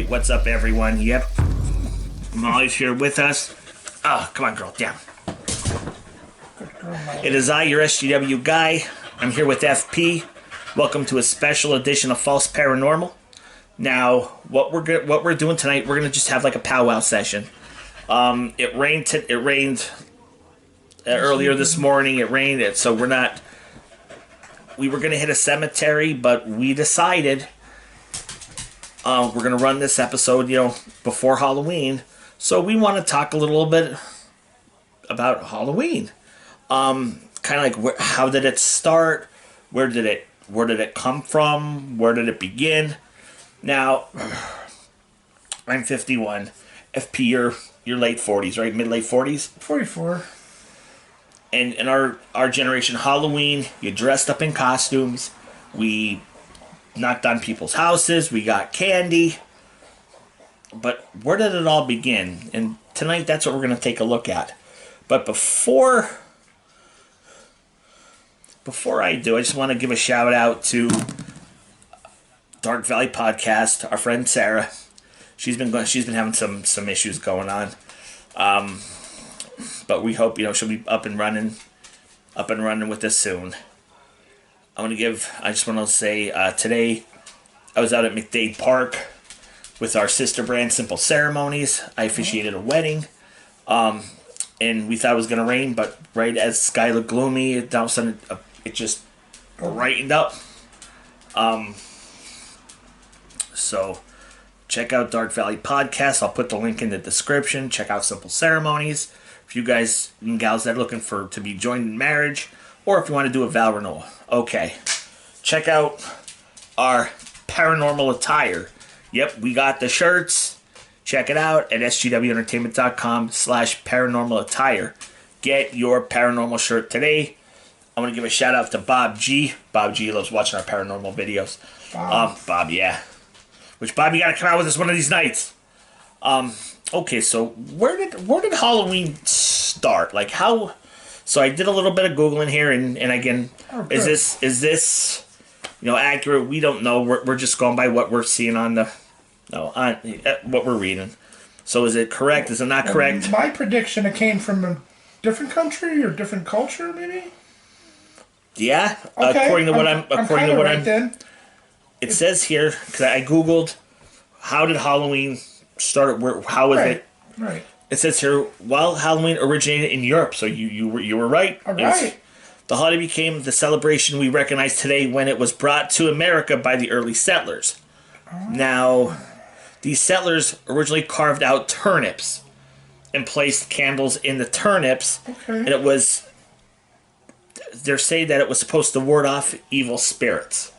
Alright, what's up everyone? Yep. Molly's here with us. Oh, come on girl, down. It is I, your SGW guy. I'm here with FP. Welcome to a special edition of False Paranormal. Now, what we're doing tonight, we're gonna just have like a powwow session. It rained earlier this morning. It rained, so we were gonna hit a cemetery, but we decided we're gonna run this episode, before Halloween. So we want to talk a little bit about Halloween. Kind of like how did it start? Where did it come from? Where did it begin? Now, I'm 51. FP, you're late 40s, right? Mid-late 40s? 44. And in our generation, Halloween, you dressed up in costumes. We knocked on people's houses. We got candy. But where did it all begin? And tonight, that's what we're going to take a look at. But before I do, I just want to give a shout out to Dark Valley Podcast, our friend Sarah. She's been having some issues going on. But we hope she'll be up and running with this soon. I just want to say today I was out at McDade Park with our sister brand Simple Ceremonies. I officiated a wedding. And we thought it was going to rain, but right as sky looked gloomy, all of a sudden it just brightened up. So check out Dark Valley Podcast. I'll put the link in the description. Check out Simple Ceremonies. If you guys and gals that are looking to be joined in marriage, or if you want to do a vow renewal. Okay. Check out our paranormal attire. Yep, we got the shirts. Check it out at sgwentertainment.com/paranormal attire. Get your paranormal shirt today. I want to give a shout out to Bob G. Bob G loves watching our paranormal videos. Bob, yeah. Which Bob, you got to come out with us one of these nights. Okay, so where did Halloween start? Like how? So I did a little bit of Googling here, and again, is this accurate? We don't know. We're just going by what we're seeing on what we're reading. So is it correct? Is it not correct? My prediction, it came from a different country or different culture, maybe. Yeah. Okay. According to what I'm. It It's says here because I googled, how did Halloween start? How was it? Right. It says here, while Halloween originated in Europe, so you were right. All right. The holiday became the celebration we recognize today when it was brought to America by the early settlers. Now, these settlers originally carved out turnips and placed candles in the turnips, and they're saying that it was supposed to ward off evil spirits.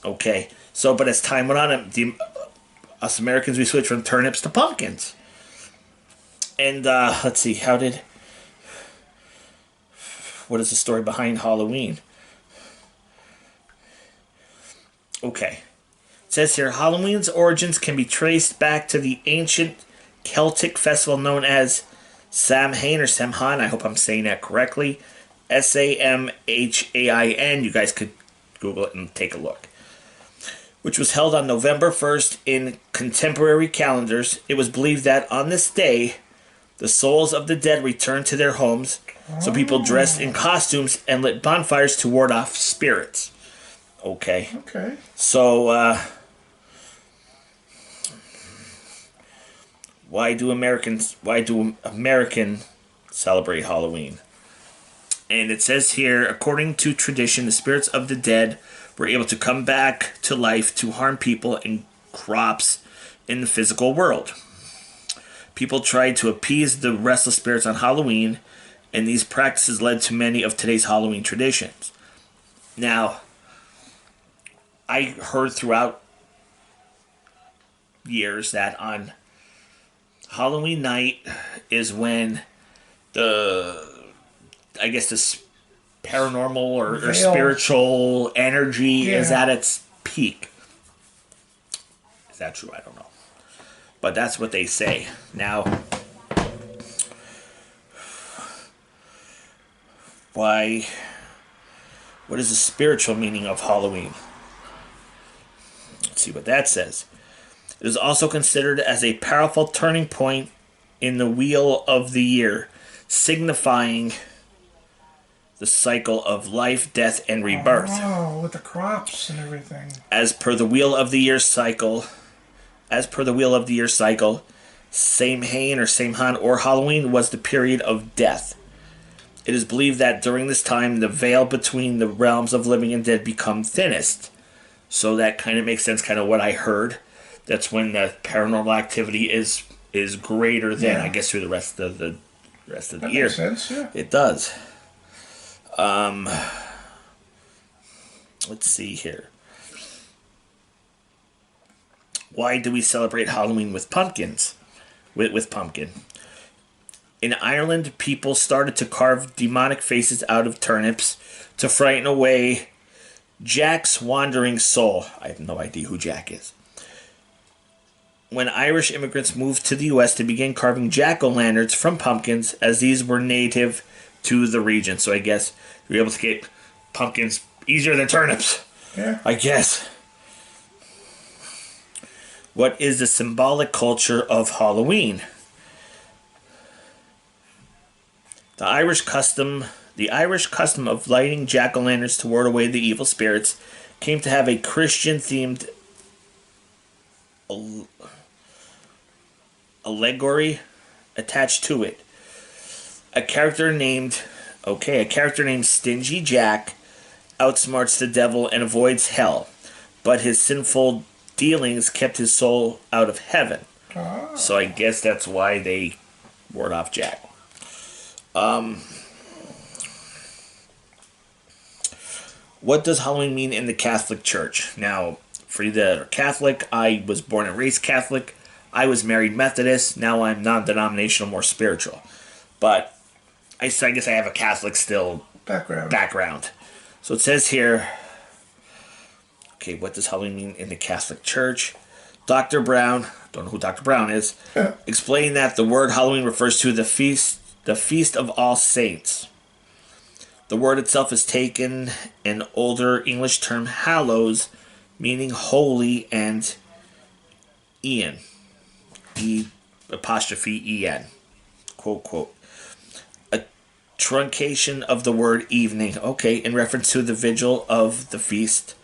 Okay, so but as time went on, us Americans, we switched from turnips to pumpkins. And let's see, what is the story behind Halloween? Okay. It says here, Halloween's origins can be traced back to the ancient Celtic festival known as Samhain or Samhain. I hope I'm saying that correctly. Samhain. You guys could Google it and take a look. Which was held on November 1st in contemporary calendars. It was believed that on this day, the souls of the dead returned to their homes. So people dressed in costumes and lit bonfires to ward off spirits. Okay. So, why do Americans celebrate Halloween? And it says here, according to tradition, the spirits of the dead were able to come back to life to harm people and crops in the physical world. People tried to appease the restless spirits on Halloween, and these practices led to many of today's Halloween traditions. Now, I heard throughout years that on Halloween night is when the paranormal or spiritual energy is at its peak. Is that true? I don't know. But that's what they say. Now, what is the spiritual meaning of Halloween? Let's see what that says. It is also considered as a powerful turning point in the wheel of the year, signifying the cycle of life, death, and rebirth. Oh, with the crops and everything. As per the wheel of the year cycle, Samhain or Samhain or Halloween was the period of death. It is believed that during this time, the veil between the realms of living and dead become thinnest. So that kind of makes sense, kind of what I heard. That's when the paranormal activity is greater than, I guess, through the rest of the year. Makes sense, yeah. It does. Let's see here. Why do we celebrate Halloween with pumpkins? With pumpkin. In Ireland, people started to carve demonic faces out of turnips to frighten away Jack's wandering soul. I have no idea who Jack is. When Irish immigrants moved to the U.S., they began carving jack-o'-lanterns from pumpkins, as these were native to the region. So I guess you're able to get pumpkins easier than turnips. Yeah. I guess. What is the symbolic culture of Halloween? The Irish custom of lighting jack-o'-lanterns to ward away the evil spirits came to have a Christian-themed allegory attached to it. A character named Stingy Jack outsmarts the devil and avoids hell, but his sinful dealings kept his soul out of heaven. Oh. So I guess that's why they ward off Jack. What does Halloween mean in the Catholic Church? Now, for you that are Catholic, I was born and raised Catholic. I was married Methodist. Now I'm non-denominational, more spiritual. But I guess I have a Catholic still background. So it says here, okay, what does Halloween mean in the Catholic Church? Dr. Brown, don't know who Dr. Brown is, explained that the word Halloween refers to the feast of all saints. The word itself is taken an older English term hallows, meaning holy, and Ian, E''En, quote, quote. A truncation of the word evening, okay, in reference to the vigil of the feast.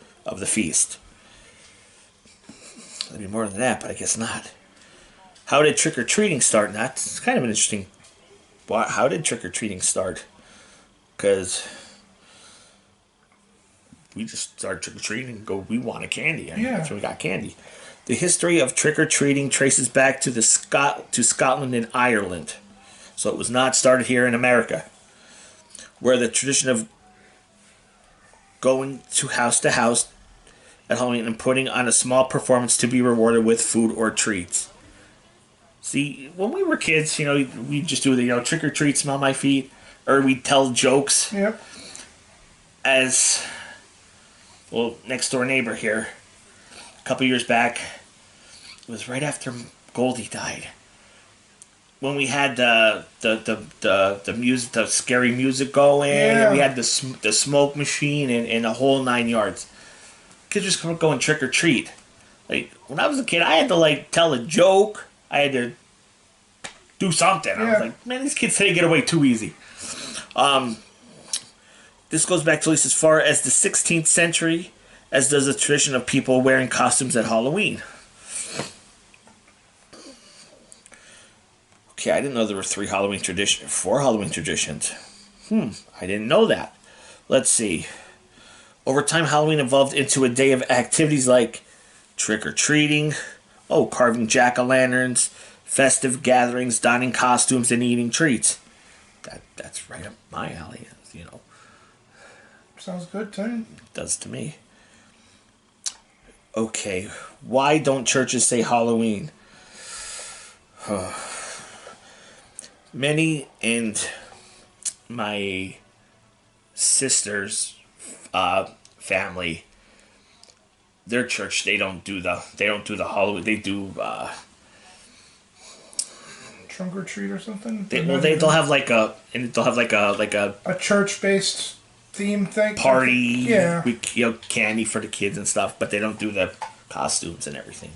There'd be more than that, but I guess not. How did trick-or-treating start? That's kind of an interesting... How did trick-or-treating start? Because we just started trick-or-treating and go, we want a candy. That's when we got candy. The history of trick-or-treating traces back to Scotland and Ireland. So it was not started here in America, where the tradition of going to house at Halloween and putting on a small performance to be rewarded with food or treats. See, when we were kids, we just do the, trick or treat, smell my feet, or we'd tell jokes. Yep. As, well, next door neighbor here, a couple years back, it was right after Goldie died, when we had the music, the scary music going, and we had the smoke machine and the whole 9 yards. Kids just going trick or treat. Like, when I was a kid, I had to tell a joke. I had to do something. I was like, man, these kids today get away too easy. This goes back to at least as far as the 16th century, as does the tradition of people wearing costumes at Halloween. Okay, I didn't know there were 4 Halloween traditions. I didn't know that. Let's see. Over time, Halloween evolved into a day of activities like trick-or-treating, carving jack-o'-lanterns, festive gatherings, donning costumes, and eating treats. That's right up my alley, Sounds good to me. It does to me. Okay, why don't churches say Halloween? Many and my sister's family, their church, they don't do the Halloween. They do trunk or treat or something. They'll have a church based theme thing. Party. Yeah. With candy for the kids and stuff, but they don't do the costumes and everything.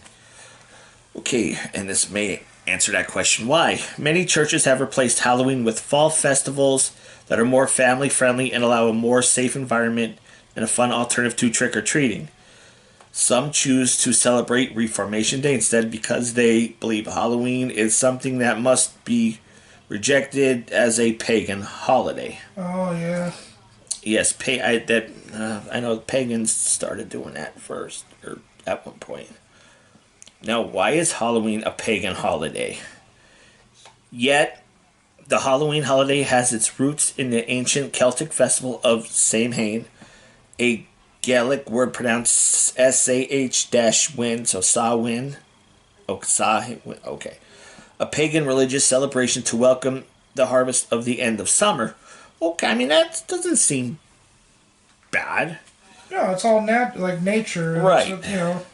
Okay, and this may answer that question. Why? Many churches have replaced Halloween with fall festivals that are more family friendly and allow a more safe environment and a fun alternative to trick or treating. Some choose to celebrate Reformation Day instead because they believe Halloween is something that must be rejected as a pagan holiday. Oh yeah. Yes, I know pagans started doing that first, or at one point. Now, why is Halloween a pagan holiday? Yet, the Halloween holiday has its roots in the ancient Celtic festival of Samhain, a Gaelic word pronounced S-A-H-win, so Samhain. Oh, Samhain, okay. A pagan religious celebration to welcome the harvest of the end of summer. Okay, I mean, that doesn't seem bad. No, it's all like nature. Right. You know.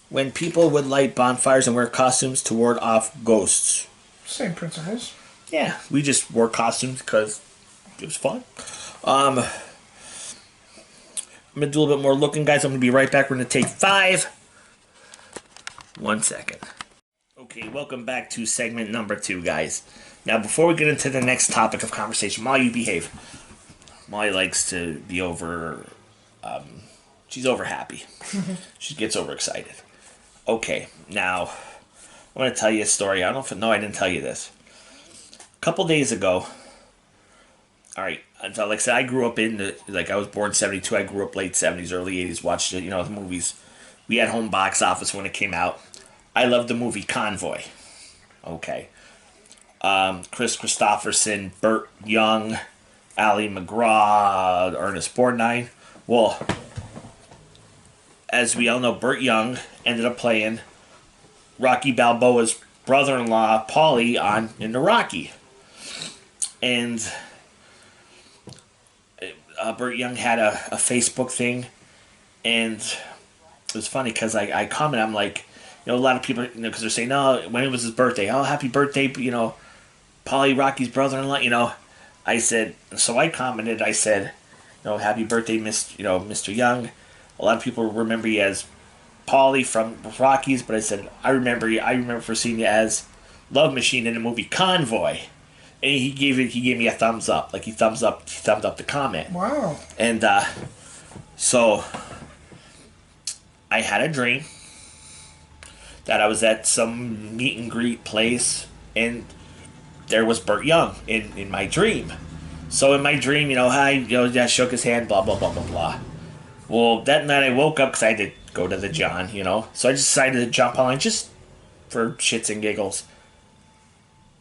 When people would light bonfires and wear costumes to ward off ghosts. Same principles. Yeah, we just wore costumes because it was fun. I'm going to do a little bit more looking, guys. I'm going to be right back. We're going to take 5. 1 second. Okay, welcome back to segment number 2, guys. Now, before we get into the next topic of conversation, Molly, you behave. Molly likes to be she's over happy. She gets overexcited. Okay, now, I want to tell you a story. I don't know if I didn't tell you this. A couple days ago, alright, like I said, I grew up I was born in 72, I grew up late 70s, early 80s, watched the movies. We had home box office when it came out. I loved the movie Convoy. Okay. Chris Christopherson, Burt Young, Ali McGraw, Ernest Borgnine. Well, as we all know, Burt Young ended up playing Rocky Balboa's brother-in-law, Paulie, in the Rocky. And Burt Young had a Facebook thing, and it was funny because I commented, I'm like, a lot of people, because they're saying, no, when was his birthday? Oh, happy birthday, Paulie, Rocky's brother-in-law, I said, so I commented, I said, happy birthday, Mr. Young. A lot of people remember you as Paulie from Rockies, but I said, I remember for seeing you as Love Machine in the movie Convoy. And he gave me a thumbs up. Like he thumbs up the comment. Wow. And so I had a dream that I was at some meet and greet place, and there was Burt Young in my dream. So in my dream, hi, I shook his hand, blah blah blah blah blah. Well, that night I woke up because I had to go to the John, So I just decided to jump online just for shits and giggles.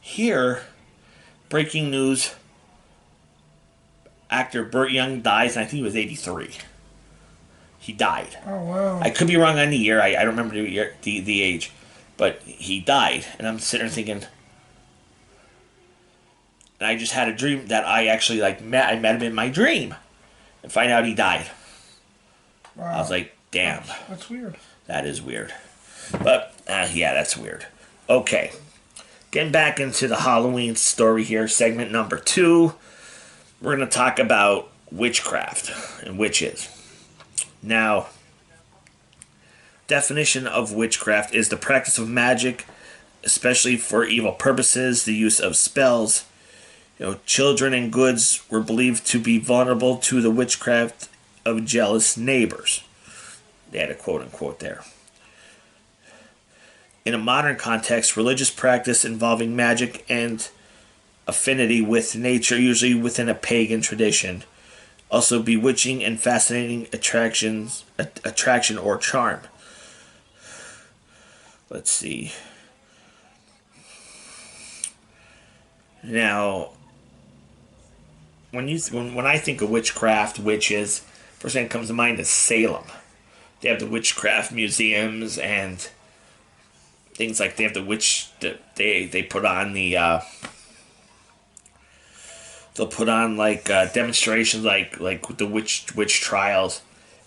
Here, breaking news: actor Burt Young dies, and I think he was 83. He died. Oh wow! I could be wrong on the year. I don't remember the age, but he died, and I'm sitting there thinking. And I just had a dream that I actually met him in my dream, and find out he died. Wow. I was like, damn. That's weird. That is weird. But, yeah, that's weird. Okay. Getting back into the Halloween story here, segment number 2. We're going to talk about witchcraft and witches. Now, definition of witchcraft is the practice of magic, especially for evil purposes, the use of spells. Children and goods were believed to be vulnerable to the witchcraft of jealous neighbors. They had a quote-unquote there. In a modern context, religious practice involving magic and affinity with nature, usually within a pagan tradition. Also bewitching and fascinating attraction or charm. Let's see. Now, when I think of witchcraft, witches, first thing that comes to mind is Salem. They have the witchcraft museums and things like they have the witch. They put on the. They'll put on demonstrations like the witch trials,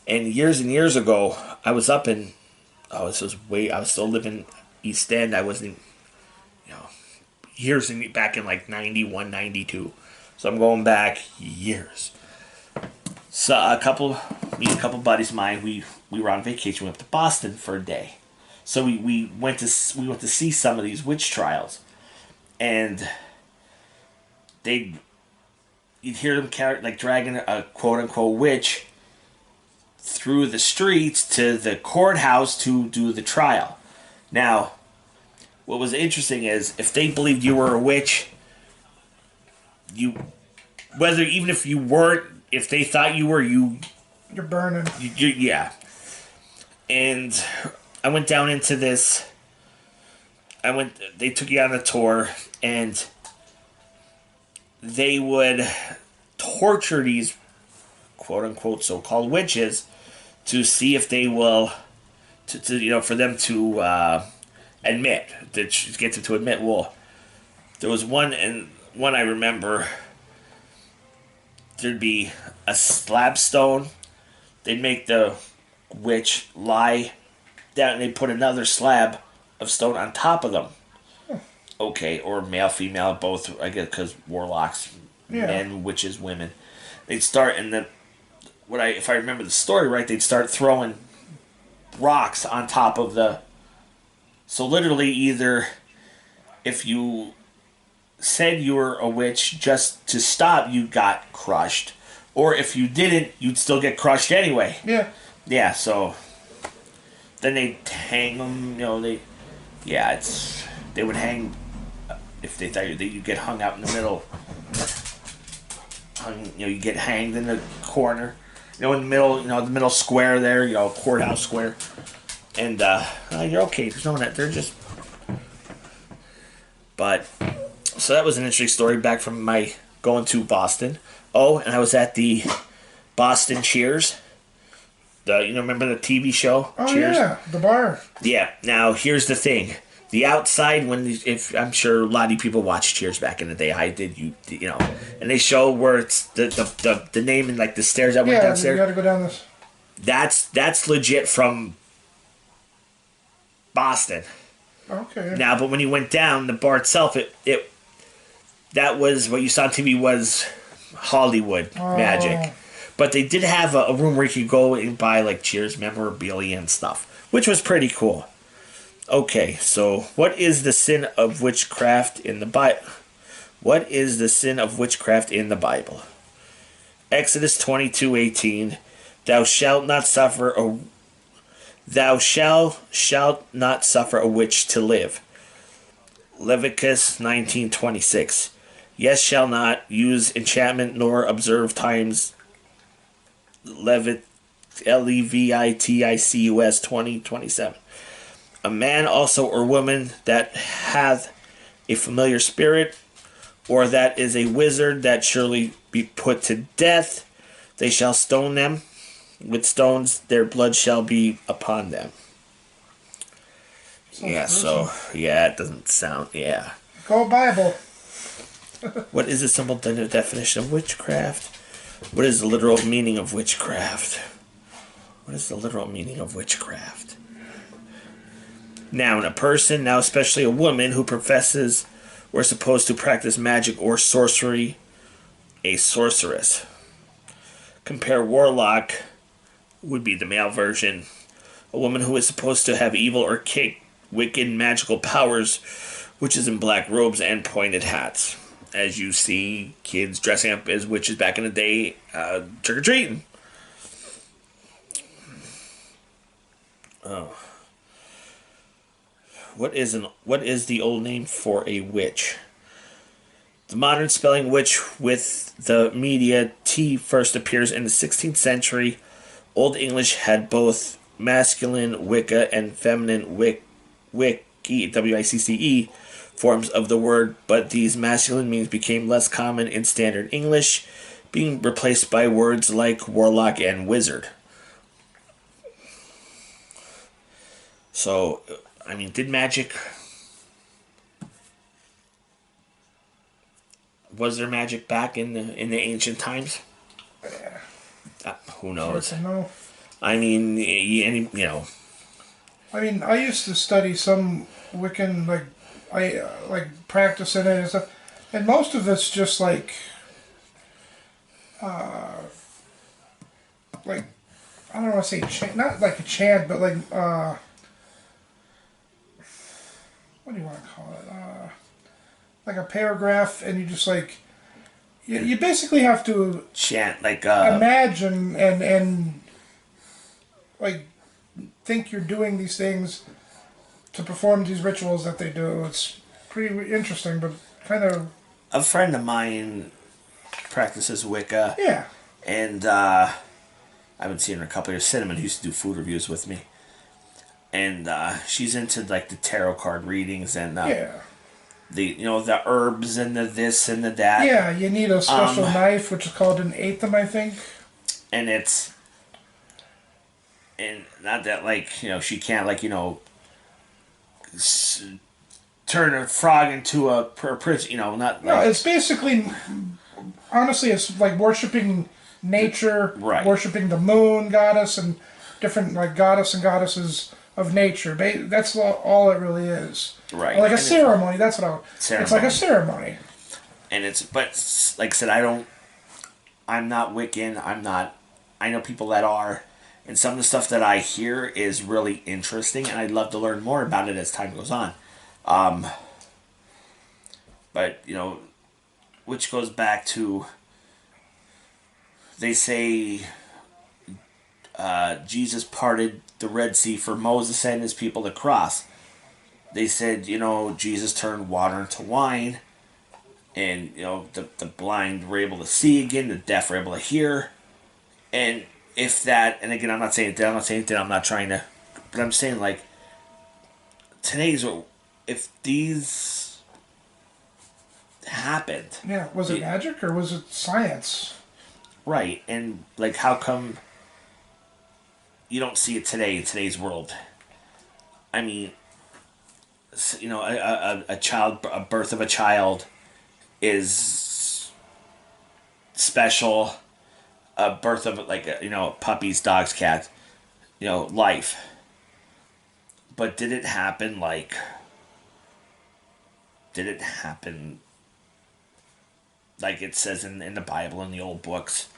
and years ago I was up in. I was still living East End. I wasn't. Years back in 91, 92. So I'm going back years. So me and a couple buddies of mine, we were on vacation. We went to Boston for a day. So we went to see some of these witch trials, and you'd hear them like dragging a quote unquote witch through the streets to the courthouse to do the trial. Now, what was interesting is if they believed you were a witch, even if you weren't, if they thought you were, you're burning. Yeah. And I went down into this. They took you on a tour, and they would torture these quote unquote so-called witches to see if they will, for them to admit, get them to admit. Well, there was one I remember. There'd be a slab stone. They'd make the witch lie down, and they'd put another slab of stone on top of them. Okay, or male, female, both, I guess, because warlocks, men, witches, women. They'd start, and then, if I remember the story right, they'd start throwing rocks on top of the... So literally, either if you said you were a witch just to stop, you got crushed. Or if you didn't, you'd still get crushed anyway. Yeah. Yeah, so... Then they'd hang them, they would hang... If they thought you'd get hung out in the middle. You get hanged in the corner. In the middle, the middle square there, courthouse square. And, you're okay. There's no one that. They're just... But, so that was an interesting story back from my going to Boston. Oh, and I was at the Boston Cheers. Remember the TV show? Oh, Cheers? Yeah, the bar. Yeah. Now, here's the thing. The outside, if I'm sure a lot of people watched Cheers back in the day. I did, and they show where it's the name and like the stairs that went downstairs. Yeah, you got to go down this. That's legit from Boston. Okay. Now, but when you went down, the bar itself, that was what you saw on TV was Hollywood magic. But they did have a room where you could go and buy like Cheers memorabilia and stuff, which was pretty cool. Okay, so what is the sin of witchcraft in the Bible? What is the sin of witchcraft in the Bible? Exodus 22:18. Thou shalt not suffer a witch to live. Leviticus 19:26. Yes, shall not use enchantment nor observe times. Leviticus 20:27. A man also or woman that hath a familiar spirit, or that is a wizard, that surely be put to death. They shall stone them with stones, their blood shall be upon them. It doesn't sound, Go Bible. What is the simple definition of witchcraft? What is the literal meaning of witchcraft? What is the literal meaning of witchcraft? Noun, a person, now especially a woman, who professes or is supposed to practice magic or sorcery, a sorceress. Compare warlock, would be the male version. A woman who is supposed to have evil or wicked magical powers, which is in black robes and pointed hats. As you see kids dressing up as witches back in the day, trick-or-treating. Oh. What is the old name for a witch? The modern spelling witch with the media T first appears in the 16th century. Old English had both masculine Wicca and feminine Wicce, W-I-C-C-E, forms of the word, but these masculine means became less common in standard English, being replaced by words like warlock and wizard. So, did magic... Was there magic back in the ancient times? Who knows? No. I used to study some Wiccan, practicing it and stuff, and most of it's just I don't want to say chant, not like a chant, but what do you want to call it? Like a paragraph, and you just like you basically have to chant like imagine and like think you're doing these things to perform these rituals that they do. It's pretty interesting, but kind of. a friend of mine practices Wicca. Yeah. And I haven't seen her in a couple of years. Cinnamon used to do food reviews with me. And she's into like the tarot card readings and Yeah. the the herbs and the this and the that. Yeah, you need a special knife, which is called an eightham, I think. And it's not that like she can't like turn a frog into a prince. Not like, No, it's basically, honestly, it's like worshiping nature, right. Worshiping the moon goddess and different like goddess and goddesses of nature. That's all it really is. Right. Like a ceremony. That's what ceremony. It's like a ceremony. And but like I said, I'm not Wiccan. I know people that are, and some of the stuff that I hear is really interesting, and I'd love to learn more about it as time goes on. But which goes back to, they say Jesus parted the Red Sea for Moses and his people to cross. They said, Jesus turned water into wine, and the blind were able to see again, the deaf were able to hear, and if that, and again, I'm not saying that, I'm not trying to, but I'm saying like if these happened. Yeah, was it magic or was it science? Right, and like how come you don't see it today in today's world? I mean, a birth of a child is special. A birth of puppies, dogs, cats, life. But did it happen like it says in the Bible, in the old books?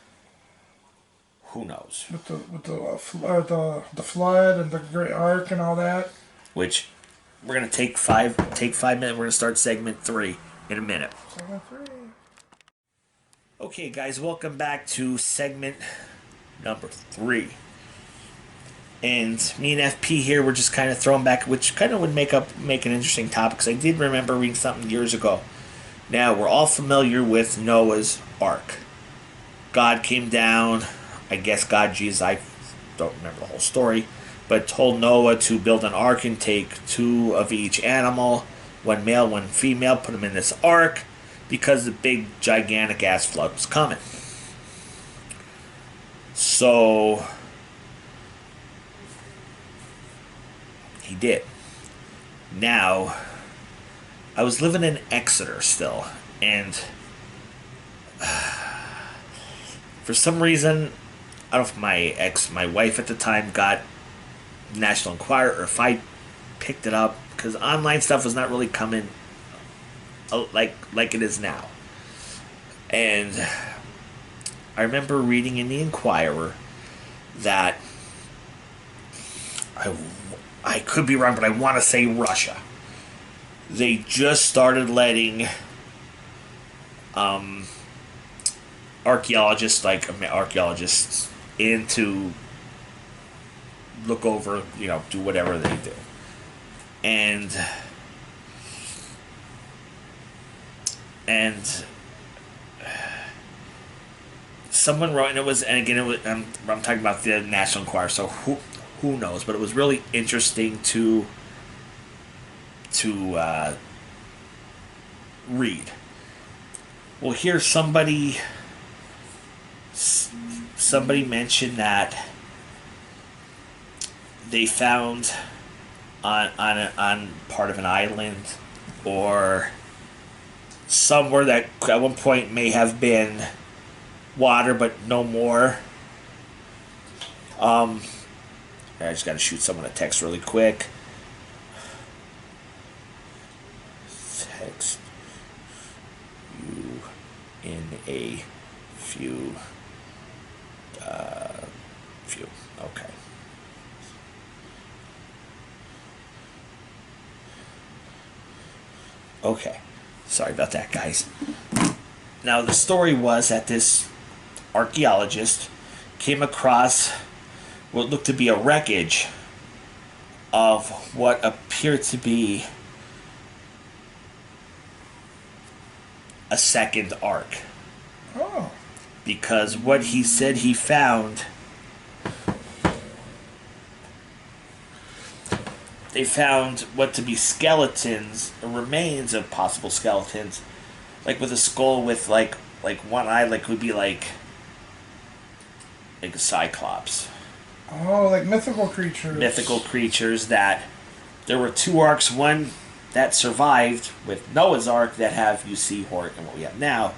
Who knows? With the flood and the Great Ark and all that. Which we're gonna take 5 minutes. We're gonna start segment 3 in a minute. Segment 3. Okay, guys, welcome back to segment number 3. And me and FP here, we're just kind of throwing back, which kind of would make an interesting topic, because I did remember reading something years ago. Now, we're all familiar with Noah's Ark. God came down, I guess God, Jesus, I don't remember the whole story, but told Noah to build an ark and take 2 of each animal, 1 male, 1 female, put them in this ark, because the big, gigantic ass flood was coming. So he did. Now, I was living in Exeter still, and for some reason, I don't know if my wife at the time got National Enquirer, or if I picked it up, because online stuff was not really coming like it is now. And I remember reading in the Enquirer that I could be wrong, but I want to say Russia. They just started letting archaeologists in to look over, do whatever they do. And someone wrote, I'm talking about the National Enquirer, so who knows, but it was really interesting to read. Well, here somebody mentioned that they found on part of an island or somewhere that at one point may have been water, but no more. I just got to shoot someone a text really quick. Text you in a few. Okay. Okay. Sorry about that, guys. Now, the story was that this archaeologist came across what looked to be a wreckage of what appeared to be a second ark. Oh. Because what he said he found, they found what to be skeletons, or remains of possible skeletons, like with a skull with like one eye, like would be like a cyclops. Oh, like mythical creatures. Mythical creatures that there were two arks, one that survived with Noah's Ark that have you see Hork and what we have now,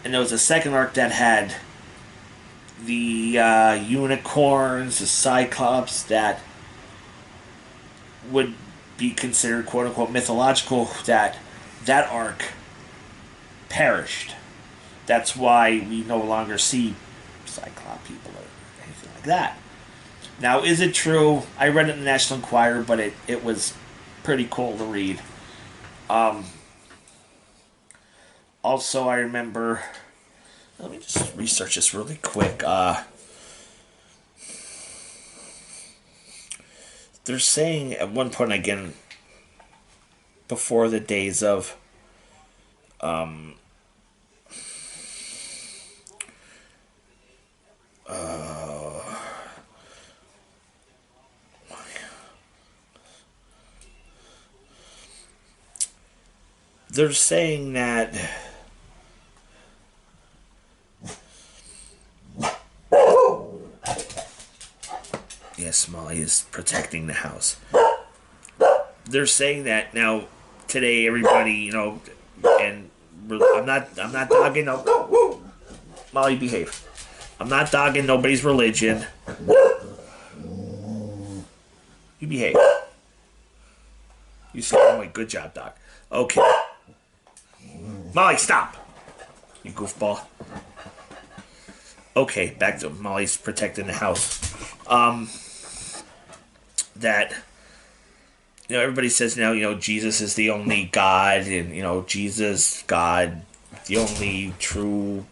and there was a second ark that had the unicorns, the cyclops that would be considered quote unquote mythological. That ark perished. That's why we no longer see cyclops people or anything like that. Now, is it true? I read it in the National Enquirer, but it was pretty cool to read. Also, I remember... Let me just research this really quick. They're saying at one point, again, before the days of... they're saying that yes, Molly is protecting the house. They're saying that now today, everybody, and I'm not dogging. No, Molly, behave. I'm not dogging nobody's religion. You behave. You said, "Oh my, good job, Doc." Okay. Molly, stop! You goofball. Okay, back to Molly's protecting the house. That, everybody says now, Jesus is the only God, and, Jesus, God, the only true...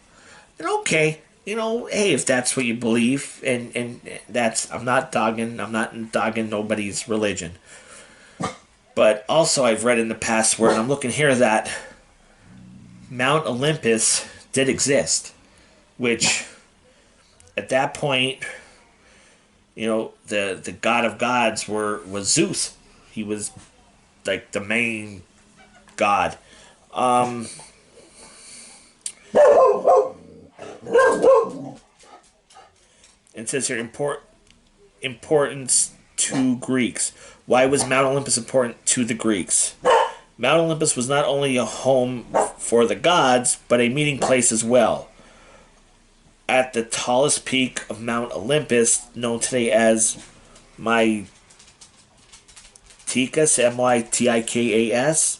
And okay, hey, if that's what you believe, and that's... I'm not dogging nobody's religion. But also I've read in the past where, and I'm looking here, that Mount Olympus did exist, which at that point, the god of gods was Zeus. He was like the main god. It says here importance to Greeks. Why was Mount Olympus important to the Greeks? Mount Olympus was not only a home for the gods, but a meeting place as well. At the tallest peak of Mount Olympus, known today as Mytikas, Mytikas,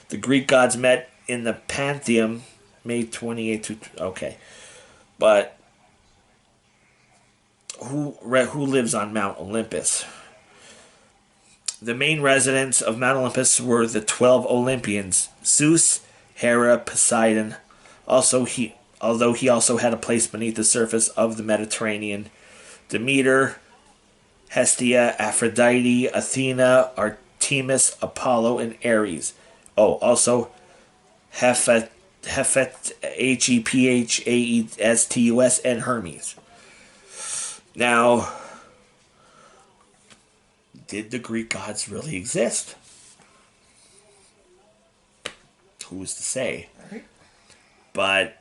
the Greek gods met in the Pantheon, May 28th. Okay. But who lives on Mount Olympus? The main residents of Mount Olympus were the 12 Olympians: Zeus, Hera, Poseidon. Although he also had a place beneath the surface of the Mediterranean: Demeter, Hestia, Aphrodite, Athena, Artemis, Apollo, and Ares. Oh, also Hephaestus, Hephaestus, and Hermes. Now, did the Greek gods really exist? Who's to say? But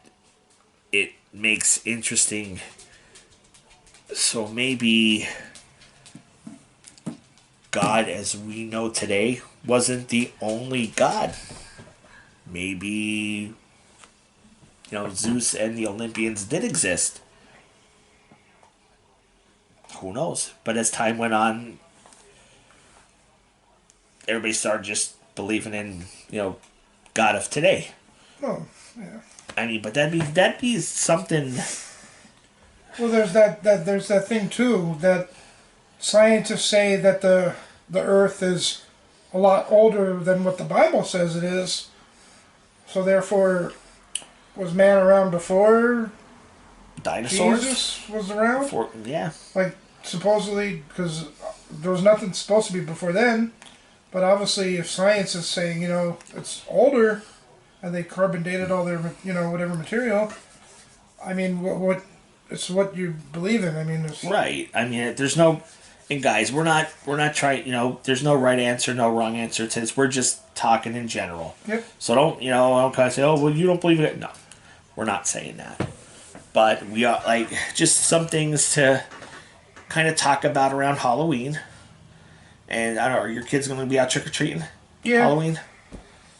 it makes interesting. So maybe God as we know today wasn't the only God. Maybe, Zeus and the Olympians did exist. Who knows? But as time went on, everybody started just believing in, God of today. Oh, yeah. I mean, but that'd be something. Well, there's that thing too, that scientists say that the Earth is a lot older than what the Bible says it is. So therefore, was man around before Dinosaurs? Jesus was around? Yeah. Like, supposedly, because there was nothing supposed to be before then. But obviously, if science is saying, you know, it's older, and they carbon dated all their, you know, whatever material, I mean, what it's what you believe in. I mean, it's, Right. I mean, there's no... And guys, we're not trying, you know, there's no right answer, no wrong answer to this. We're just talking in general. Yep. So don't kind of say, oh, well, you don't believe it. No, we're not saying that. But we are, like, just some things to kind of talk about around Halloween. And I don't know, are your kids going to be out trick-or-treating? Yeah. Halloween?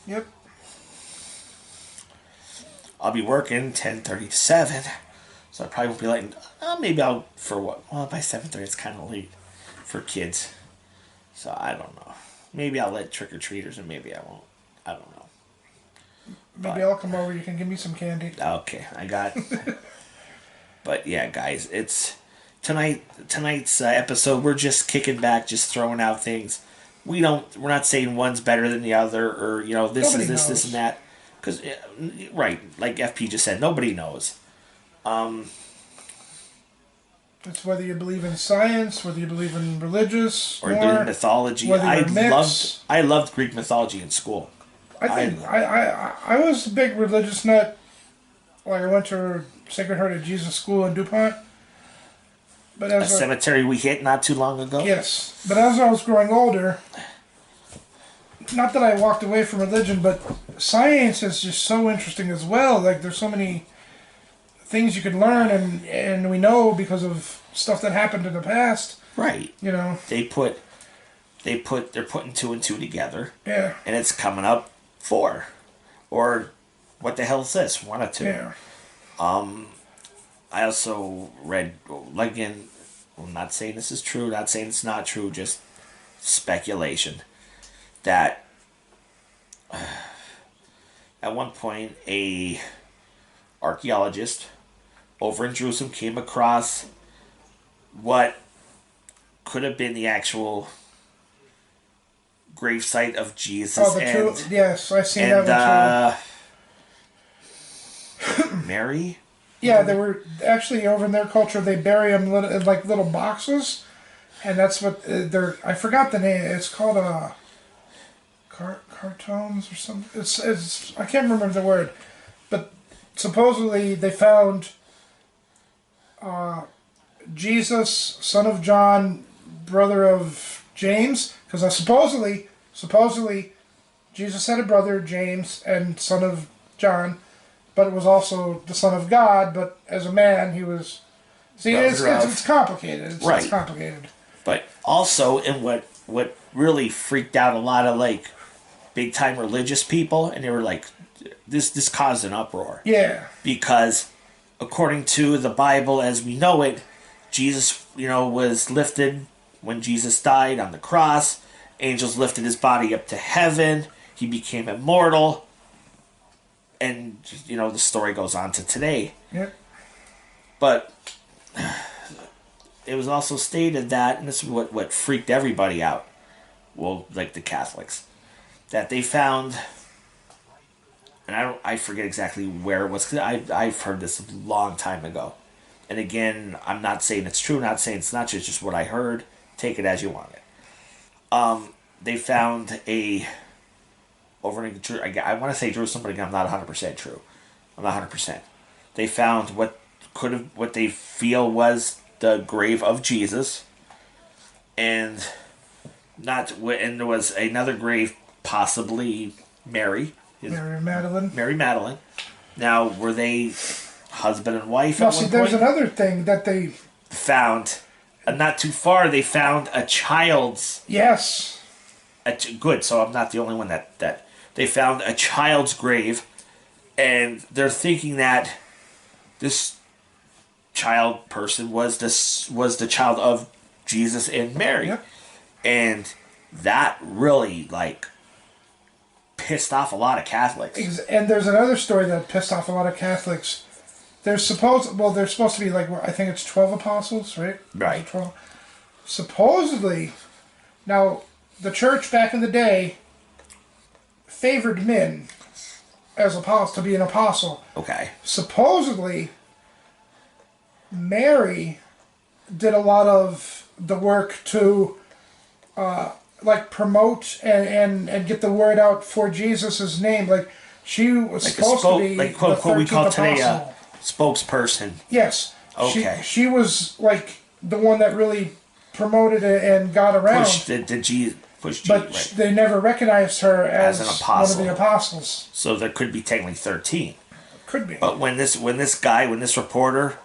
Yep. I'll be working 10:30 to 7. So I probably won't be late. Maybe I'll, for what? Well, by 7:30 it's kind of late for kids. So I don't know. Maybe I'll let trick-or-treaters and maybe I won't. I don't know. Maybe I'll come over. You can give me some candy. Okay, I got... But yeah, guys, it's... Tonight's episode, we're just kicking back, just throwing out things. We're not saying one's better than the other, or, you know, this Nobody is this, knows. this and that. Because, right, like FP just said, nobody knows. It's whether you believe in science, whether you believe in religious, Or in mythology. whether you're mixed. I loved Greek mythology in school. I was a big religious nut. Like, I went to Sacred Heart of Jesus School in DuPont. But A cemetery we hit not too long ago. Yes, but as I was growing older, not that I walked away from religion, but science is just so interesting as well. Like, there's so many things you could learn, and we know because of stuff that happened in the past. Right. You know. They're putting 2 and 2 together. Yeah. And it's coming up 4. Or what the hell is this? 1 or 2. Yeah. I also read, like, again, I'm not saying this is true, not saying it's not true, just speculation, that at one point a archaeologist over in Jerusalem came across what could have been the actual gravesite of Jesus. Oh, yes, I've seen that one too. Mary? Yeah, they were actually over in their culture. They bury them in like little boxes, and that's what they're. I forgot the name. It's called cartons or something. It's I can't remember the word, but supposedly they found Jesus, son of John, brother of James, because supposedly Jesus had a brother, James, and son of John. But it was also the Son of God, but as a man, he was... See, it's complicated. It's complicated. But also, in what really freaked out a lot of, like, big-time religious people, and they were like, this caused an uproar. Yeah. Because, according to the Bible as we know it, Jesus, you know, was lifted when Jesus died on the cross. Angels lifted his body up to heaven. He became immortal. And, you know, the story goes on to today. Yep. But it was also stated that, and this is what freaked everybody out, well, like the Catholics, that they found, and I forget exactly where it was, because I've heard this a long time ago. And again, I'm not saying it's true, not saying it's not true, it's just what I heard. Take it as you want it. They found over in, I want to say Jerusalem, but again, I'm not 100% true. I'm not 100%. They found what they feel was the grave of Jesus, and there was another grave, possibly Mary. Mary Magdalene. Mary Magdalene. Now, were they husband and wife No, at see, one there's point? another thing that they... Found, not too far, they found a child's... Yes. Good, so I'm not the only one that they found a child's grave, and they're thinking that this child person was the child of Jesus and Mary. Yep. And that really, like, pissed off a lot of Catholics. And there's another story that pissed off a lot of Catholics. There's supposed to be, like, I think it's 12 apostles, right? Right. 12. Supposedly, now, the church back in the day favored men as apostles to be an apostle. Okay. Supposedly, Mary did a lot of the work to like promote and get the word out for Jesus' name. Like she was Like supposed to be like quote the 13th we call apostle. today a spokesperson. Yes. Okay. She was like the one that really promoted it and got around. But they never recognized her as an apostle. one of the apostles. So there could be technically 13. Could be. But when this reporter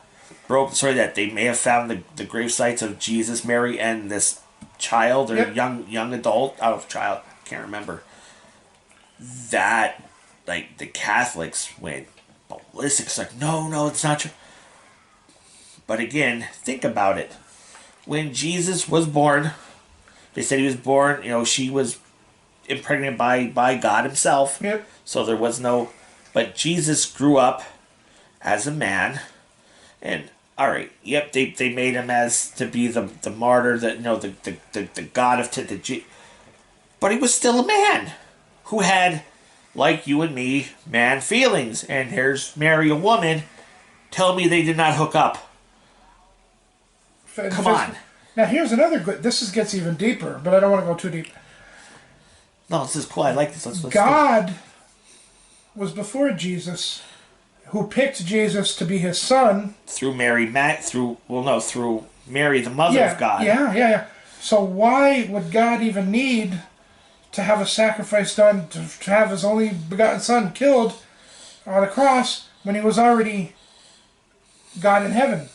broke the story that they may have found the grave sites of Jesus, Mary, and this child or young adult, child, can't remember. That, like, the Catholics went ballistic. It's like, no, it's not true. But again, think about it. When Jesus was born, they said he was born, she was impregnated by God himself. Yep. So there was no... But Jesus grew up as a man. And, all right, yep, they made him as to be the martyr, the God of... But he was still a man who had, like you and me, man feelings. And here's Mary, a woman. Tell me they did not hook up. Come on. Now here's another good. Gets even deeper, but I don't want to go too deep. No, this is cool. I like this. Let's God was before Jesus, who picked Jesus to be his son through Mary, through Mary, the mother of God. Yeah. So why would God even need to have a sacrifice done to have his only begotten son killed on a cross when he was already God in heaven?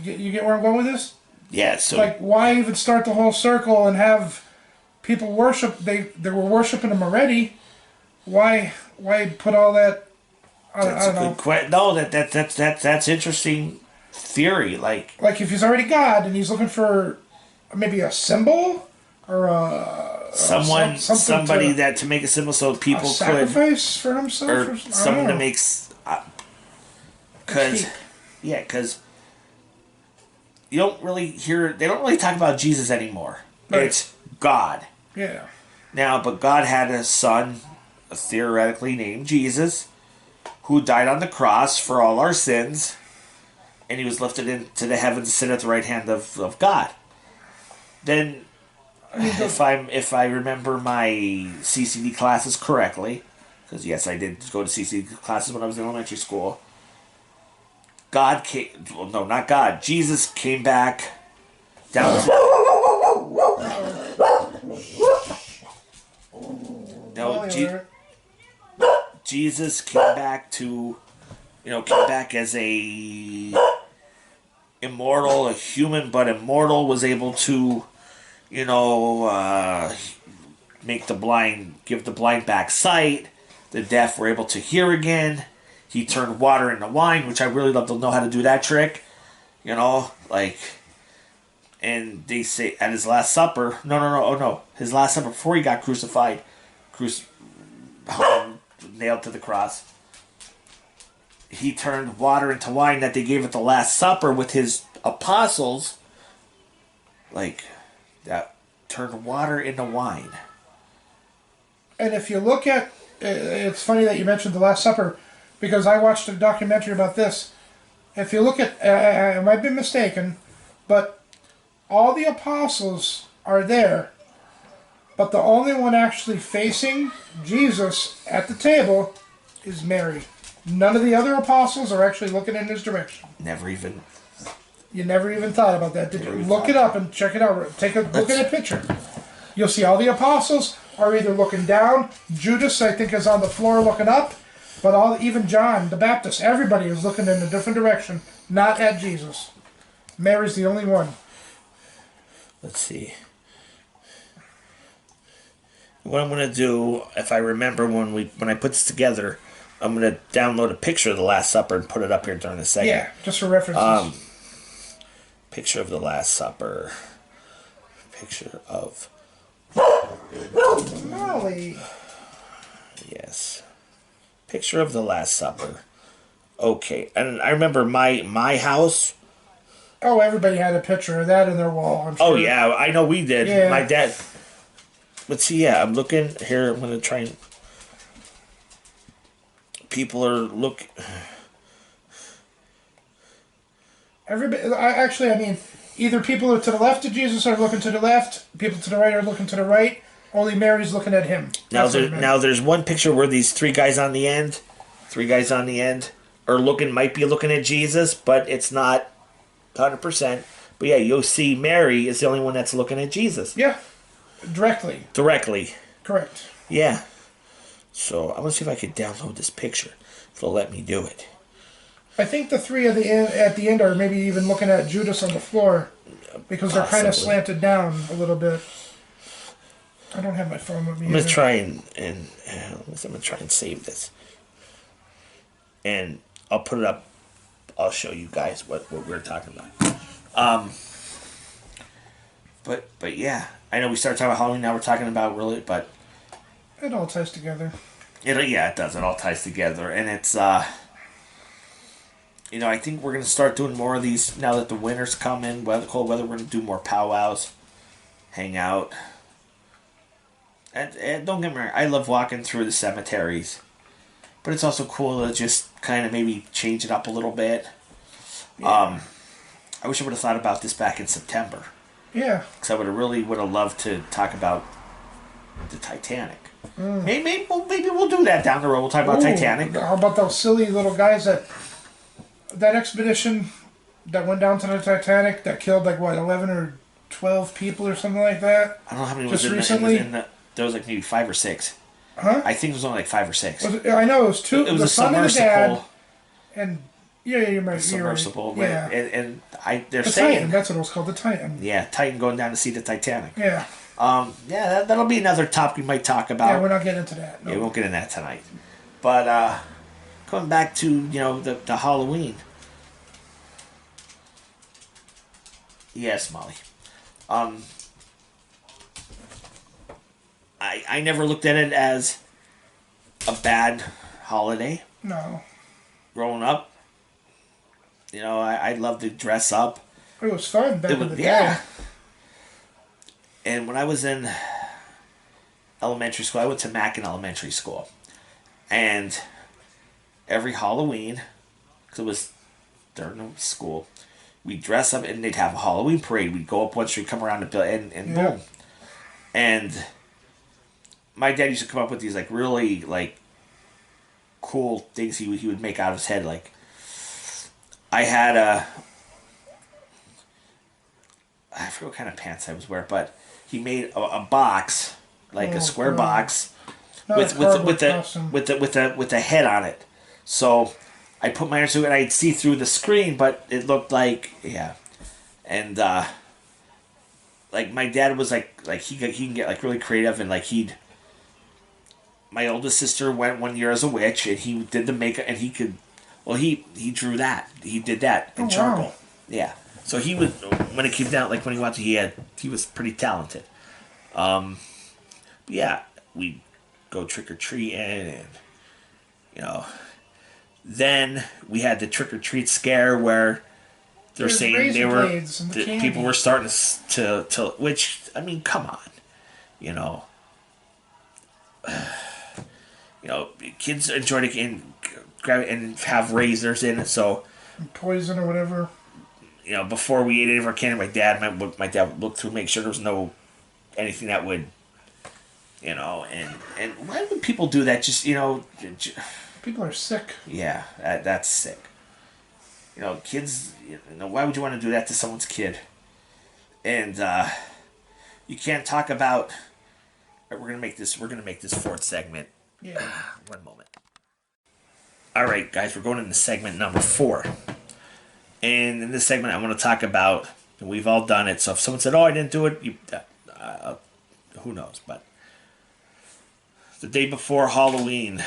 You get where I'm going with this? Yeah, so... Like, why even start the whole circle and have people worship? They were worshiping him already. Why put all that... I don't know. No, that's interesting theory. Like if he's already God and he's looking for maybe a symbol or somebody to make a symbol so people could... sacrifice for himself? Or someone to make... Because... You don't really hear... They don't really talk about Jesus anymore. Right. It's God. Yeah. Now, but God had a son, theoretically named Jesus, who died on the cross for all our sins, and he was lifted into the heavens to sit at the right hand of God. Then, if I remember my CCD classes correctly, because yes, I did go to CCD classes when I was in elementary school, God came... Well, no, not God. Jesus came back down to... Jesus came back to... came back as a human, but immortal, was able to, give the blind back sight. The deaf were able to hear again. He turned water into wine, which I really love to know how to do that trick. And they say at his Last Supper, his Last Supper before he got crucified, nailed to the cross, he turned water into wine that they gave at the Last Supper with his apostles. Like, that turned water into wine. And if you look at, it's funny that you mentioned the Last Supper, because I watched a documentary about this. If you look at, I might be mistaken, but all the apostles are there, but the only one actually facing Jesus at the table is Mary. None of the other apostles are actually looking in his direction. You never even thought about that, did you? Look it up and check it out. Take a look at a picture. You'll see all the apostles are either looking down. Judas, I think, is on the floor looking up. But even John the Baptist, everybody is looking in a different direction, not at Jesus. Mary's the only one. Let's see. What I'm going to do, if I remember when I put this together, I'm going to download a picture of the Last Supper and put it up here during the segment. Yeah, just for references. Picture of the Last Supper. Picture of... Molly. Yes. Picture of the Last Supper. Okay, and I remember my house. Oh, everybody had a picture of that in their wall, I'm sure. Oh yeah, I know we did. Yeah. My dad. But see, yeah, I'm looking here. I'm gonna try and. People are look. Everybody, I mean, either people to the left of Jesus are looking to the left, people to the right are looking to the right. Only Mary's looking at him. Now there's one picture where these three guys on the end, might be looking at Jesus, but it's not 100%. But yeah, you'll see Mary is the only one that's looking at Jesus. Yeah, directly. Directly. Correct. Yeah. So I'm gonna see if I can download this picture. If they'll let me do it. I think the three at the end are maybe even looking at Judas on the floor because they're kind of slanted down a little bit. I don't have my phone with me. I'm gonna try and I'm gonna try and save this, and I'll put it up. I'll show you guys what we're talking about. But yeah, I know we started talking about Halloween. Now we're talking about really, but it all ties together. It does. It all ties together, and it's you know, I think we're gonna start doing more of these now that the winter's coming. Cold weather, we're gonna do more powwows, hang out. And don't get me wrong, I love walking through the cemeteries. But it's also cool to just kind of maybe change it up a little bit. Yeah. I wish I would have thought about this back in September. Yeah. Because I would have loved to talk about the Titanic. Maybe we'll do that down the road. We'll talk about Titanic. How about those silly little guys that expedition that went down to the Titanic that killed 11 or 12 people or something like that? I don't know how many just was recently. There was maybe 5 or 6. Huh? I think it was only 5 or 6. I know it was 2. It was the a son and the submersible. dad. And you're right. Submersible. You're right. Yeah. And they're the saying Titan. That's what it was called. The Titan. Yeah, Titan going down to see the Titanic. Yeah. Yeah, that'll be another topic we might talk about. Yeah, we're not getting into that. No. Yeah, we won't get into that tonight. But going back to the Halloween. Yes, Molly. I never looked at it as a bad holiday. No. Growing up, I loved to dress up. It was fun back in the day. And when I was in elementary school, I went to Mackin Elementary School. And every Halloween, because it was during school, we'd dress up and they'd have a Halloween parade. We'd go up one street, come around the building, and boom. And my dad used to come up with these really cool things he would make out of his head. I had I forget what kind of pants I was wearing, but he made a box, a square box, with a head on it. So I put my arms through it and I'd see through the screen, but it looked and my dad was he can get really creative, and my oldest sister went one year as a witch, and he did the makeup, and he drew that. He did that in charcoal. Wow. Yeah. So he was, when it came down, when he went to, he was pretty talented. Yeah, we'd go trick-or-treating, and, then we had the trick-or-treat scare where they're saying people were starting to which, I mean, come on, kids enjoy it and grab it and have razors in it, so poison or whatever. Before we ate any of our candy, my dad would look through, make sure there was no anything that would, and why would people do that? Just people are sick. Yeah, that's sick. Kids. Why would you want to do that to someone's kid? And you can't talk about. We're gonna make this 4th segment. Yeah. One moment. All right, guys, we're going into segment number 4. And in this segment, I want to talk about, and we've all done it. So if someone said, "Oh, I didn't do it," who knows? But the day before Halloween,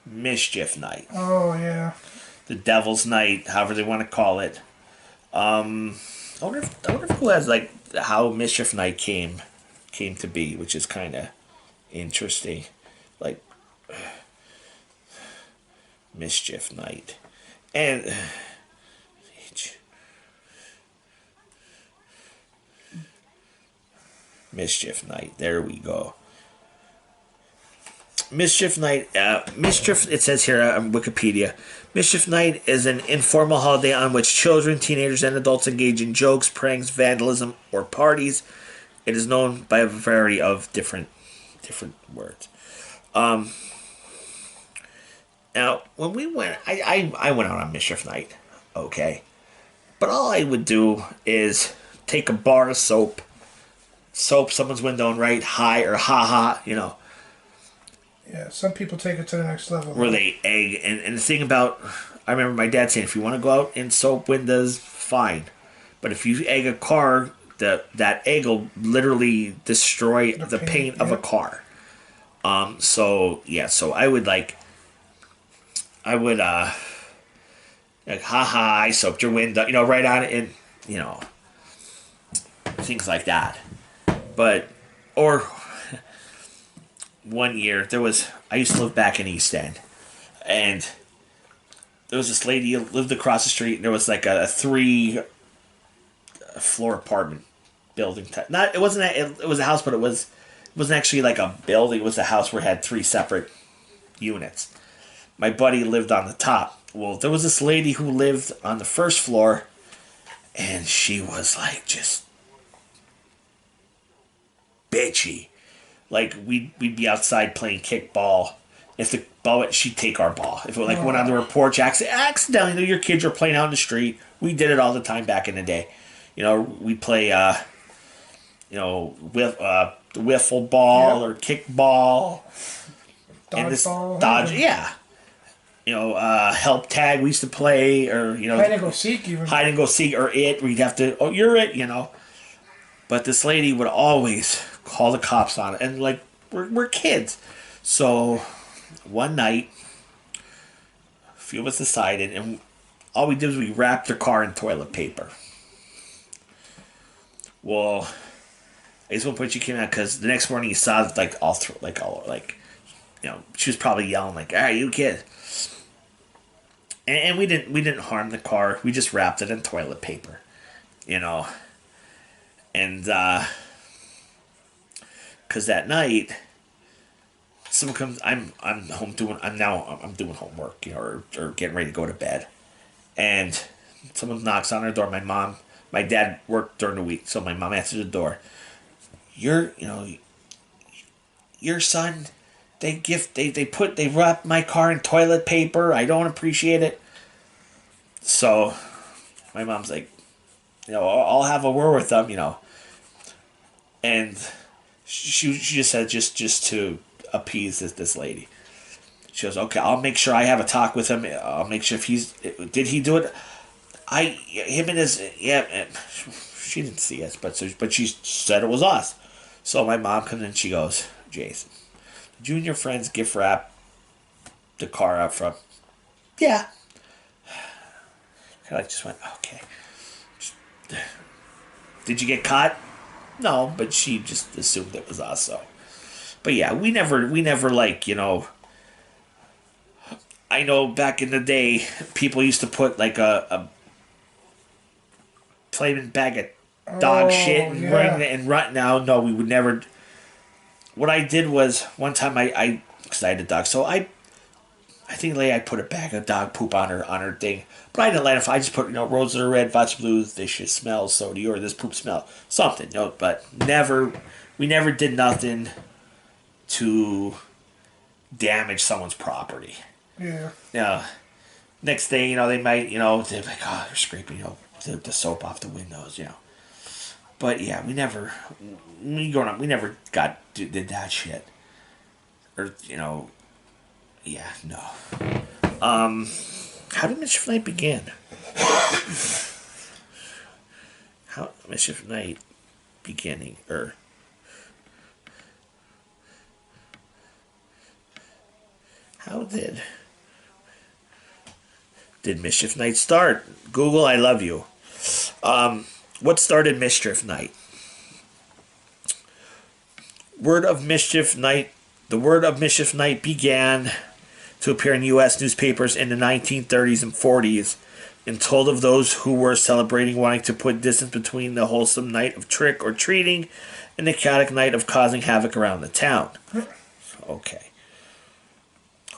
mischief night. Oh yeah. The Devil's Night, however they want to call it. I wonder if who has how Mischief Night came to be, which is kind of interesting. Mischief Night, and Mischief Night. There we go. Mischief Night, Mischief, it says here on Wikipedia, Mischief Night is an informal holiday on which children, teenagers, and adults engage in jokes, pranks, vandalism, or parties. It is known by a variety of different words. Now, when we went, I went out on Mischief Night, okay? But all I would do is take a bar of soap someone's window and write hi or ha ha, Yeah, some people take it to the next level. where they egg. And the thing about, I remember my dad saying, if you want to go out and soap windows, fine. But if you egg a car, that egg will literally destroy the paint of a car. So I would like haha, I soaped your window, right on it, and things like that. But or one year I used to live back in East End, and there was this lady who lived across the street, and there was like a 3-floor apartment building. It was a house, but it wasn't actually like a building. It was a house where it had 3 separate units. My buddy lived on the top. Well, there was this lady who lived on the first floor, and she was like just bitchy. Like we'd be outside playing kickball. If the ball, she'd take our ball. If it went onto her porch accidentally, your kids were playing out in the street. We did it all the time back in the day. We'd play wiffle ball or kickball. Dodge, yeah. Help tag we used to play, or hide and go seek, even hide and go seek, or it. We'd have to. Oh, you're it, But this lady would always call the cops on it, and we're kids. So one night, a few of us decided, and all we did was we wrapped the car in toilet paper. Well, I just want to point you came out because the next morning you saw she was probably yelling like, "Ah, you kid!" And we didn't harm the car. We just wrapped it in toilet paper, And because that night, someone comes. I'm doing homework, or getting ready to go to bed, and someone knocks on our door. My dad worked during the week, so my mom answers the door. Your son, they wrapped my car in toilet paper. I don't appreciate it. So my mom's like, I'll have a word with them, and she just said just to appease this lady. She goes, okay, I'll make sure I have a talk with him. I'll make sure did he do it? She didn't see us, but she said it was us. So my mom comes in, she goes, Jason, did you and your friends gift wrap the car up front? Yeah. I just went, okay. Did you get caught? No, but she just assumed it was us. So, but yeah, we never I know back in the day, people used to put like a flaming bag of dog shit and bring it and run. Now, no, we would never. What I did was one time because I had a dog, so I think I put a bag of dog poop on her thing, but I didn't let it. I just put roses are red, violets are blue. This shit smells, so do you, or this poop smell something. But we never did nothing to damage someone's property. Yeah. Yeah. Next thing, they might, they're like, oh, they're scraping, the soap off the windows, But yeah, we never did that shit. Or, yeah, no. How did Mischief Night begin? How Mischief Night beginning, how did Mischief Night start? Google, I love you. What started Mischief Night? The word of Mischief Night began to appear in U.S. newspapers in the 1930s and 40s and told of those who were celebrating wanting to put distance between the wholesome night of trick or treating and the chaotic night of causing havoc around the town. Okay.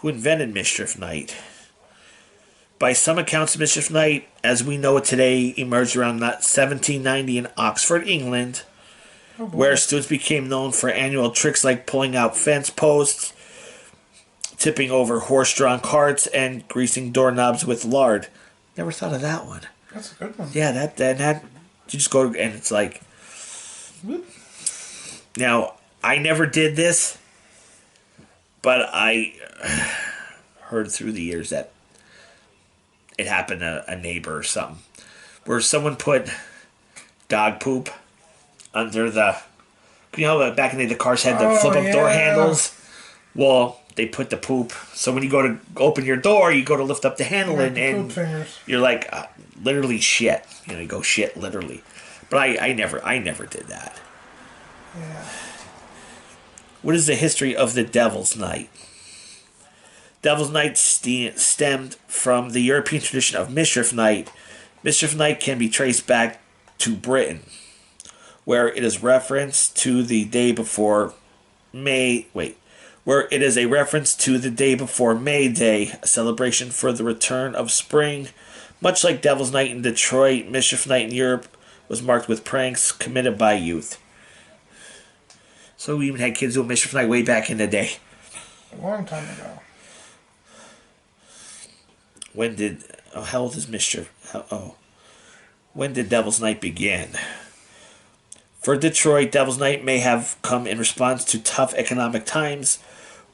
Who invented Mischief Night? By some accounts, Mischief Night, as we know it today, emerged around 1790 in Oxford, England, where students became known for annual tricks like pulling out fence posts, tipping over horse-drawn carts, and greasing doorknobs with lard. Never thought of that one. That's a good one. Yeah, that you just go and it's like. Whoop. Now, I never did this, but I heard through the years that it happened to a neighbor or something, where someone put dog poop under the, you know, back in the day the cars had the flip-up door handles. Well, they put the poop. So when you go to open your door, you go to lift up the handle and you're like, literally shit. You know, you go shit literally. But I never did that. Yeah. What is the history of the Devil's Night? Devil's Night stemmed from the European tradition of Mischief Night. Mischief Night can be traced back to Britain, where it is reference to the day before May. Where it is a reference to the day before May Day, a celebration for the return of spring. Much like Devil's Night in Detroit, Mischief Night in Europe was marked with pranks committed by youth. So we even had kids doing Mischief Night way back in the day. A long time ago. How old is Mischief? When did Devil's Night begin? For Detroit, Devil's Night may have come in response to tough economic times,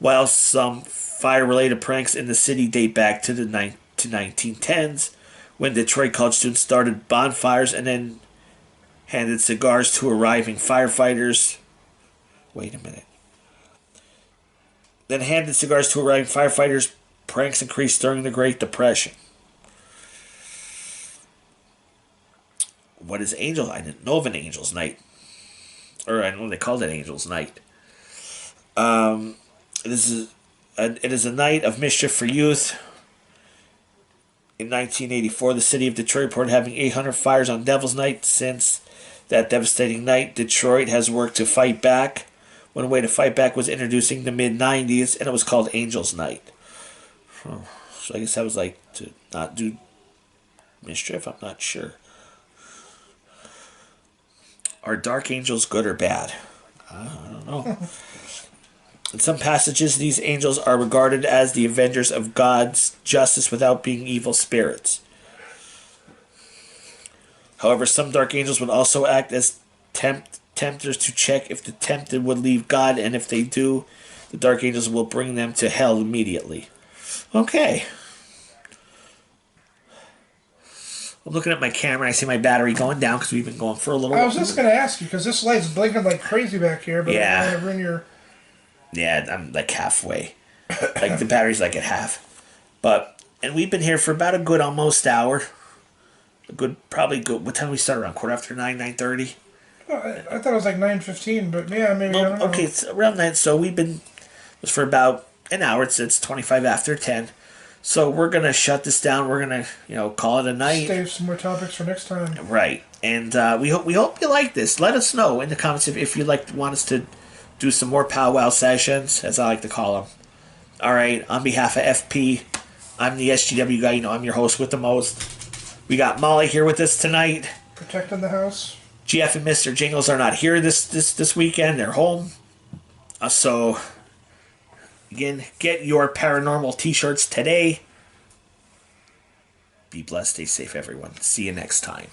while some fire-related pranks in the city date back to the 1910s, when Detroit college students started bonfires and then handed cigars to arriving firefighters. Wait a minute. Then handed cigars to arriving firefighters. Pranks increased during the Great Depression. What is Angel? I didn't know of an Angel's Night. Or I know they called it Angel's Night. It is a night of mischief for youth. In 1984, the city of Detroit reported having 800 fires on Devil's Night. Since that devastating night, Detroit has worked to fight back. One way to fight back was introducing the mid-90s, and it was called Angel's Night. So I guess that was like to not do mischief. I'm not sure. Are dark angels good or bad? I don't know. In some passages, these angels are regarded as the avengers of God's justice without being evil spirits. However, some dark angels would also act as tempters to check if the tempted would leave God, and if they do, the dark angels will bring them to hell immediately. Okay. I'm looking at my camera and I see my battery going down because we've been going for a little while. I was just going to ask you because this light's blinking like crazy back here, but I don't want to ruin your... Yeah, I'm like halfway. Like the battery's like at half. And we've been here for about a good almost hour. Probably good. What time did we start around? 9:30? 9:30? I thought it was like 9:15, but yeah, maybe I don't know. Okay, it's around 9. So we've been... It was for about an hour. It's 25 after 10. So we're going to shut this down. We're going to, call it a night. Save some more topics for next time. Right. And we hope you like this. Let us know in the comments if you'd want us to do some more Pow Wow sessions, as I like to call them. All right. On behalf of FP, I'm the SGW guy. I'm your host with the most. We got Molly here with us tonight. Protecting the house. GF and Mr. Jingles are not here this weekend. They're home. So... Again, get your paranormal t-shirts today. Be blessed, stay safe, everyone. See you next time.